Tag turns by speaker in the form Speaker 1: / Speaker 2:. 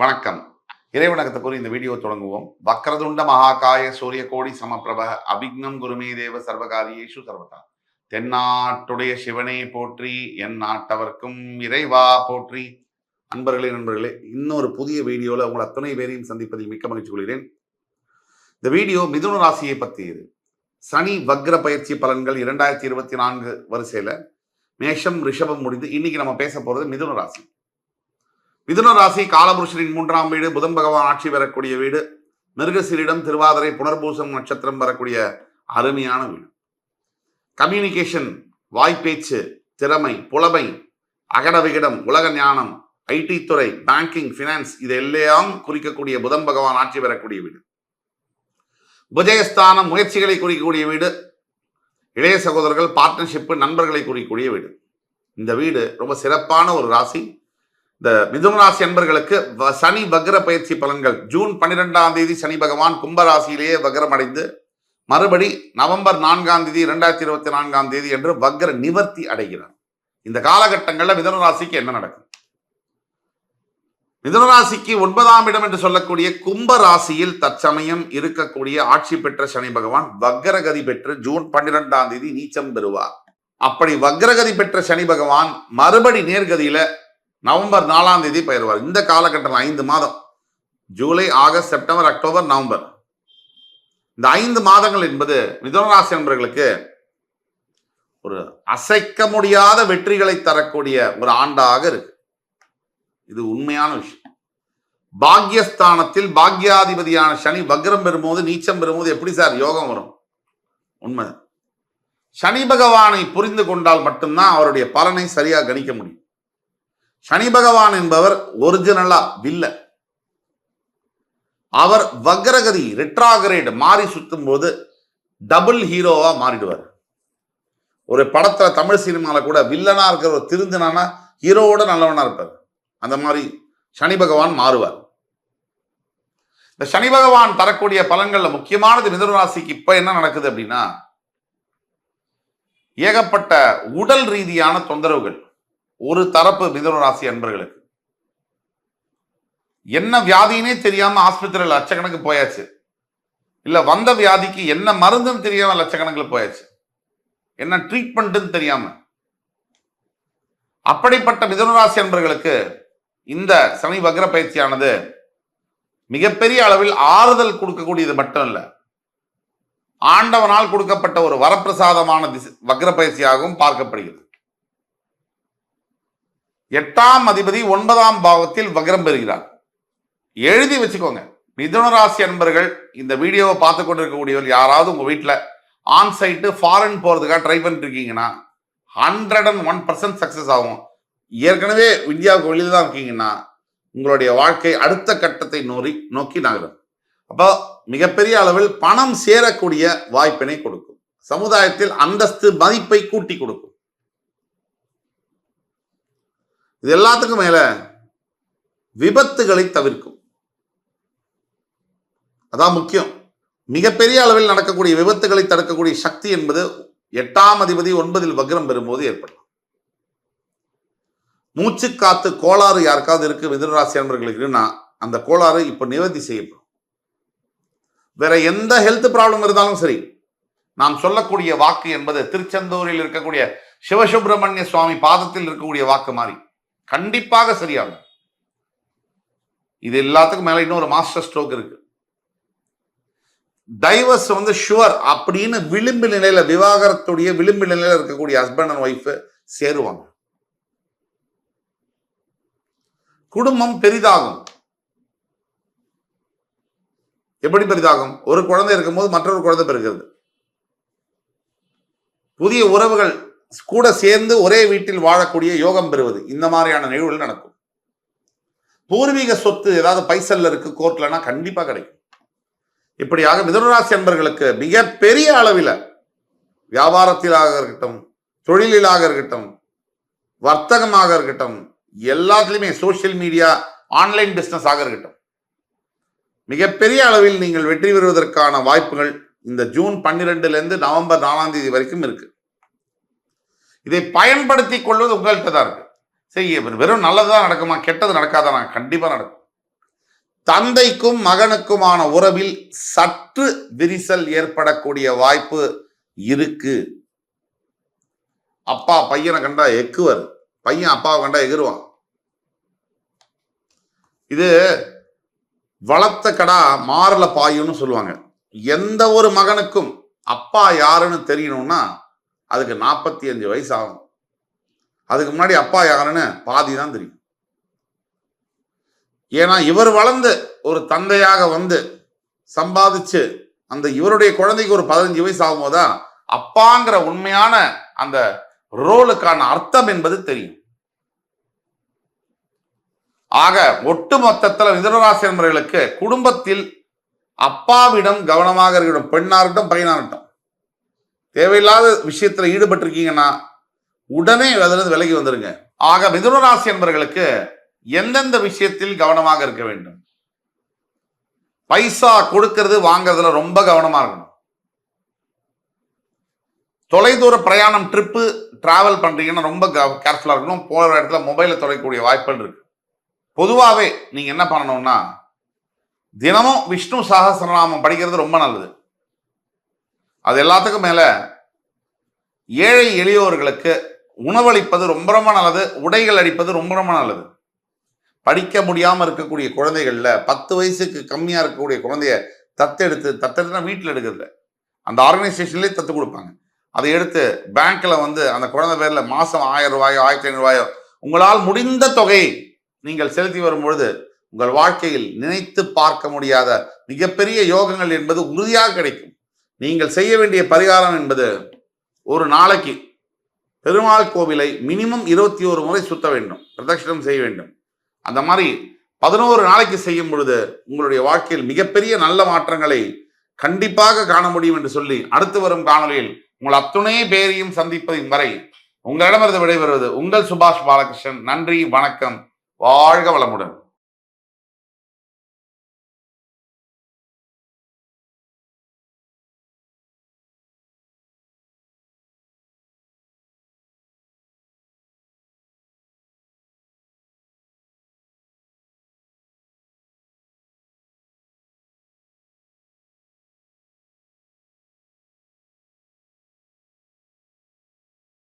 Speaker 1: வணக்கம். இறைவணக்கத்தை கூறி இந்த வீடியோ தொடங்குவோம். வக்ரதுண்ட மகாகாய சூரிய கோடி சமப்பிரப அபிக்னம் குருமே தேவ சர்வகாரியேஷு சர்வதா. தென்னாட்டுடைய சிவனே போற்றி, என் நாட்டவர்க்கும் இறைவா போற்றி. நண்பர்களே, இன்னொரு புதிய வீடியோல உங்கள் அத்தனை பேரையும் சந்திப்பதில் மிக்க மகிழ்ச்சி கொள்கிறேன். இந்த வீடியோ மிதுன ராசியை பற்றியது. சனி வக்ர பயிற்சி பலன்கள் 2024 வரிசையில மேஷம் ரிஷபம் முடிந்து இன்னைக்கு நம்ம பேச போறது மிதுன ராசி. மிதுன ராசி காலபுருஷரின் 3ஆம் வீடு, புதன் பகவான் ஆட்சி பெறக்கூடிய வீடு, மிருகசீரிடம் திருவாதிரை புனர்பூசம் நட்சத்திரம் வரக்கூடிய அருமையான வீடு. கம்யூனிகேஷன், வாய்ப்பேச்சு, திறமை, புலமை, அகட விகடம், உலக ஞானம், ஐடி துறை, பேங்கிங், பினான்ஸ் இதெல்லாம் குறிக்கக்கூடிய புதன் பகவான் ஆட்சி பெறக்கூடிய வீடு. விஜயஸ்தானம், முயற்சிகளை குறிக்கக்கூடிய வீடு. இளைய சகோதரர்கள், பார்ட்னர்ஷிப், நண்பர்களை குறிக்கக்கூடிய வீடு. இந்த வீடு ரொம்ப சிறப்பான ஒரு ராசி. இந்த மிதுன ராசி அன்பர்களுக்கு சனி வக்ர பயிற்சி பலன்கள் ஜூன் 12ஆம் தேதி சனி பகவான் கும்பராசியிலேயே வக்ரம் அடைந்து மறுபடி நவம்பர் 4ஆம் தேதி 2024ஆம் தேதி என்று வக்ர நிவர்த்தி அடைகிறார். இந்த காலகட்டங்களில் மிதுன ராசிக்கு என்ன நடக்கும்? மிதுன ராசிக்கு 9ஆம் இடம் என்று சொல்லக்கூடிய கும்ப ராசியில் தற்சமயம் இருக்கக்கூடிய ஆட்சி பெற்ற சனி பகவான் வக்ரகதி பெற்று ஜூன் 12ஆம் தேதி நீச்சம் பெறுவார். அப்படி வக்ரகதி பெற்ற சனி பகவான் மறுபடி நேர்கதியில நவம்பர் 4ஆம் தேதி பயிர்வார். இந்த காலகட்டம் 5 மாதம், July, August, September, October, November, இந்த 5 மாதங்கள் என்பது மிதுன ராசி நண்பர்களுக்கு ஒரு அசைக்க முடியாத வெற்றிகளை தரக்கூடிய ஒரு ஆண்டாக இருக்கு. இது உண்மையான விஷயம். பாக்யஸ்தானத்தில் பாக்யாதிபதியான சனி வக்ரம் பெறும்போது, நீச்சம் பெறும்போது எப்படி சார் யோகம் வரும்? உண்மை. சனி பகவானை புரிந்து கொண்டால் மட்டும்தான் அவருடைய பலனை சரியா கணிக்க முடியும். சனி பகவான் என்பவர் ஒரிஜினலா வில்ல. அவர் வக்ரகதி ரெட்ராகிரேட் மாறி சுத்தும் போது டபுள் ஹீரோவா மாறிடுவார். ஒரு படத்துல தமிழ் சினிமால கூட வில்லனா இருக்கிற ஒரு திருந்தினானா ஹீரோவோட நல்லவனா இருப்பார். அந்த மாதிரி சனி பகவான் மாறுவார். இந்த சனி பகவான் தரக்கூடிய பலன்கள்ல முக்கியமானது மிதுன ராசிக்கு இப்ப என்ன நடக்குது அப்படின்னா, ஏகப்பட்ட உடல் ரீதியான தொந்தரவுகள். ஒரு தரப்பு மிதுன ராசி அன்பர்களுக்கு என்ன வியாதினே தெரியாம ஆஸ்பத்திரியில் லட்சக்கணக்கு போயாச்சு. இல்ல வந்த வியாதிக்கு என்ன மருந்துன்னு தெரியாம லட்சக்கணக்கில் போயாச்சு. என்ன ட்ரீட்மெண்ட்னு தெரியாம. அப்படிப்பட்ட மிதுன ராசி அன்பர்களுக்கு இந்த சனி வக்ர பயிற்சியானது மிகப்பெரிய அளவில் ஆறுதல் கொடுக்கக்கூடியது மட்டும் இல்ல, ஆண்டவனால் கொடுக்கப்பட்ட ஒரு வரப்பிரசாதமான வக்ர பயிற்சியாகவும் பார்க்கப்படுகிறது. 8ஆம் அதிபதி 9ஆம் பாவத்தில் வக்ரம் பெறுகிறார். எழுதி வச்சுக்கோங்க. மிதுன ராசி அன்பர்கள் இந்த வீடியோவை பார்த்து கொண்டிருக்கக்கூடியவர்கள் யாராவது உங்க வீட்டில் ஆன் சைட்டு ஃபாரின் போறதுக்காக ட்ரை பண்ணிட்டு இருக்கீங்கன்னா 101% சக்சஸ் ஆகும். ஏற்கனவே இந்தியாவுக்கு வெளியில தான் இருக்கீங்கன்னா உங்களுடைய வாழ்க்கை அடுத்த கட்டத்தை நோக்கி நகரும். அப்போ மிகப்பெரிய அளவில் பணம் சேரக்கூடிய வாய்ப்பினை கொடுக்கும். சமுதாயத்தில் அந்தஸ்து மதிப்பை கூட்டி கொடுக்கும். இது எல்லாத்துக்கும் மேல விபத்துகளை தவிர்க்கும். அதான் முக்கியம். மிகப்பெரிய அளவில் நடக்கக்கூடிய விபத்துகளை தடுக்கக்கூடிய சக்தி என்பது 8ஆம் அதிபதி 9இல் வக்ரம் பெறும்போது ஏற்படும். மூச்சு காத்து கோளாறு யாருக்காவது இருக்கு மிதுன ராசி அன்பர்களுக்குன்னா அந்த கோளாறு இப்ப நிவர்த்தி செய்யப்படும். வேற எந்த ஹெல்த் ப்ராப்ளம் இருந்தாலும் சரி, நாம் சொல்லக்கூடிய வாக்கு என்பது திருச்செந்தூரில் இருக்கக்கூடிய சிவசுப்பிரமணிய சுவாமி பாதத்தில் இருக்கக்கூடிய வாக்கு மாதிரி கண்டிப்பாக சரியாகும். இது எல்லாத்துக்கும் மேல இன்னொரு மாஸ்டர் ஸ்ட்ரோக் இருக்கு. டைவர்ஸ் ஷுவர் அப்படின்னு விளிம்பு நிலையில, விவாகரத்துடைய விளிம்பு நிலையில இருக்கக்கூடிய ஹஸ்பண்ட் அண்ட் ஒய்ஃப் சேருவாங்க. குடும்பம் பெரிதாகும். எப்படி பெரிதாகும்? ஒரு குழந்தை இருக்கும்போது மற்றொரு குழந்தை பெறுகிறது. புதிய உறவுகள் கூட சேர்ந்து ஒரே வீட்டில் வாழக்கூடிய யோகம் பெறுவது, இந்த மாதிரியான நிகழ்வுகள் நடக்கும். பூர்வீக சொத்து ஏதாவது பைசல்ல இருக்கு கோர்ட்லனா கண்டிப்பா கிடைக்கும். இப்படியாக மிதுன ராசி அன்பர்களுக்கு மிக பெரிய அளவில் வியாபாரத்திலாக இருக்கட்டும், தொழிலாக இருக்கட்டும், வர்த்தகமாக இருக்கட்டும், எல்லாத்துலயுமே சோசியல் மீடியா, ஆன்லைன் பிசினஸ் ஆக இருக்கட்டும், மிகப்பெரிய அளவில் நீங்கள் வெற்றி பெறுவதற்கான வாய்ப்புகள் இந்த ஜூன் 12 நவம்பர் 4ஆம் தேதி வரைக்கும் இருக்கு. இதை பயன்படுத்திக் கொள்வது உங்கள்கிட்ட தான் இருக்கு. சரி, வெறும் நல்லதுதான் நடக்குமா, கெட்டது நடக்காதானா? கண்டிப்பா நடக்கும். தந்தைக்கும் மகனுக்குமான உறவில் சற்று விரிசல் ஏற்படக்கூடிய வாய்ப்பு இருக்கு. அப்பா பையனை கண்டா எக்குவர், பையன் அப்பாவை கண்டா எகிருவான். இது வளர்த்த கடா மாறல பாயுன்னு சொல்லுவாங்க. எந்த ஒரு மகனுக்கும் அப்பா யாருன்னு தெரியணும்னா அதுக்கு 45 வயசு ஆகும். அதுக்கு முன்னாடி அப்பா யாருன்னு பாதி தான் தெரியும். ஏன்னா இவர் வளர்ந்து ஒரு தந்தையாக வந்து சம்பாதிச்சு அந்த இவருடைய குழந்தைக்கு ஒரு 15 வயசு ஆகும்போதுதான் அப்பாங்கிற உண்மையான அந்த ரோலுக்கான அர்த்தம் என்பது தெரியும். ஆக ஒட்டு மொத்தத்தில் மிதுனராசி நண்பர்களுக்கு குடும்பத்தில் அப்பாவிடம் கவனமாக இருக்கணும். பெண்ணாகட்டும் பையனாகட்டும், தேவையில்லாத விஷயத்துல ஈடுபட்டிருக்கீங்கன்னா உடனே அதிலிருந்து விலகி வந்துருங்க. ஆக மிதுனராசி நண்பர்களுக்கு எந்தெந்த விஷயத்தில் கவனமாக இருக்க வேண்டும்? பைசா கொடுக்கிறது வாங்கறதுல ரொம்ப கவனமா இருக்கணும். தொலைதூர பிரயாணம், ட்ரிப்பு, டிராவல் பண்றீங்கன்னா ரொம்ப கேர்ஃபுல்லா இருக்கணும். போற இடத்துல மொபைலை தொலைக்கூடிய வாய்ப்புகள் இருக்கு. பொதுவாகவே நீங்க என்ன பண்ணணும்னா தினமும் விஷ்ணு சஹஸ்ரநாமம் படிக்கிறது ரொம்ப நல்லது. அது எல்லாத்துக்கும் மேல ஏழை எளியோர்களுக்கு உணவளிப்பது ரொம்ப ரொம்ப நல்லது. உடைகள் அளிப்பது ரொம்ப ரொம்ப நல்லது. படிக்க முடியாம இருக்கக்கூடிய குழந்தைகள்ல 10 வயசுக்கு கம்மியா இருக்கக்கூடிய குழந்தைய தத்தெடுத்துனா வீட்டில் எடுக்கிறது, அந்த ஆர்கனைசேஷன்லேயே தத்து கொடுப்பாங்க. அதை எடுத்து பேங்க்ல வந்து அந்த குழந்தை பேர்ல மாசம் 1000 ரூபாயோ 1500 ரூபாயோ உங்களால் முடிந்த தொகையை நீங்கள் செலுத்தி வரும்பொழுது உங்கள் வாழ்க்கையில் நினைத்து பார்க்க முடியாத மிகப்பெரிய யோகங்கள் என்பது உறுதியாக கிடைக்கும். நீங்கள் செய்ய வேண்டிய பரிகாரம் என்பது ஒரு நாளைக்கு பெருமாள் கோவிலை மினிமம் 21 முறை சுத்த வேண்டும், பிரதட்சணம் செய்ய வேண்டும். அந்த மாதிரி 11 நாளைக்கு செய்யும் பொழுது உங்களுடைய வாழ்க்கையில் மிகப்பெரிய நல்ல மாற்றங்களை கண்டிப்பாக காண முடியும் என்று சொல்லி அடுத்து வரும் காணொலியில் உங்கள் அத்துணை பேரையும் சந்திப்பதின் வரை உங்களிடமிருந்து விடைபெறுவது உங்கள் சுபாஷ் பாலகிருஷ்ணன். நன்றி, வணக்கம், வாழ்க வளமுடன்.